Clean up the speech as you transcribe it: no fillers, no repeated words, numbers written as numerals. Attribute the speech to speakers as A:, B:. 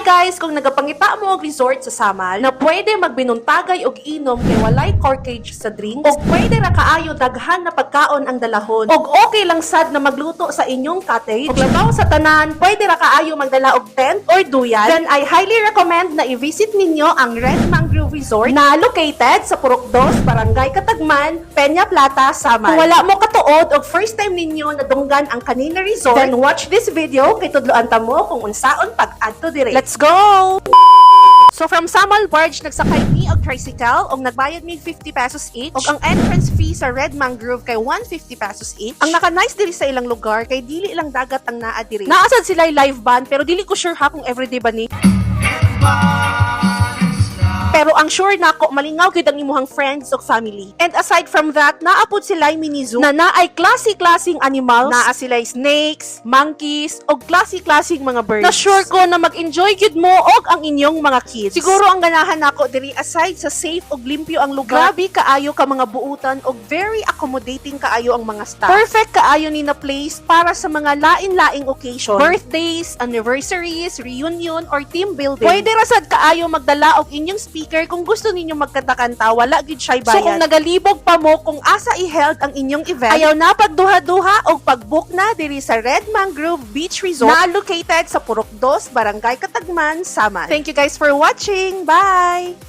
A: guys, kung nagapangita mo og resort sa Samal na pwede magbinuntagay og inom kay walay corkage sa drinks og pwede ra kaayo daghan na pagkaon ang dalahon og okay lang sad na magluto sa inyong cottage og labaw sa tanan pwede ra kaayo magdala og tent or duyan, then I highly recommend na i-visit ninyo ang Red Mangrove Resort na located sa Purok 2, Barangay Katagman, Peña Plata, Samal. Kung wala mo katuod og first time ninyo nadunggan ang kanina resort, then watch this video kay tudloan ta mo kung unsaon pag-add to dire. Let's go! So from Samal Barge, nagsakay mi og tricycle og nagbayad mi 50 pesos each og ang entrance fee sa Red Mangrove kay 150 pesos each. Ang naka-nice diri sa ilang lugar kay dili lang dagat ang naa diri. Naasad sila live band pero dili ko sure ha kung everyday ba ni. Pero ang sure nako malingaw gyud ang imuhang friends o family. And aside from that, naapod sila mini zoo na naay klase-klaseng animals, naa sila snakes, monkeys, o klase-klaseng mga birds. Na sure ko na mag-enjoy gyud mo og ang inyong mga kids. Siguro ang ganahan nako diri aside sa safe og limpyo ang lugar, grabe kaayo ka mga buutan og very accommodating kaayo ang mga staff. Perfect kaayo ni na place para sa mga lain-laing occasion, birthdays, anniversaries, reunion, or team building. Pwede ra sad kaayo magdala og inyong speaker kung gusto ninyo magkanta-kanta, wala gid siya bayad. So kung nagalibog pa mo kung asa i-held ang inyong event, ayaw na pagduha-duha og pag-book na diri sa Red Mangrove Beach Resort na located sa Purok 2, Barangay Katagman, Samal. Thank you guys for watching. Bye!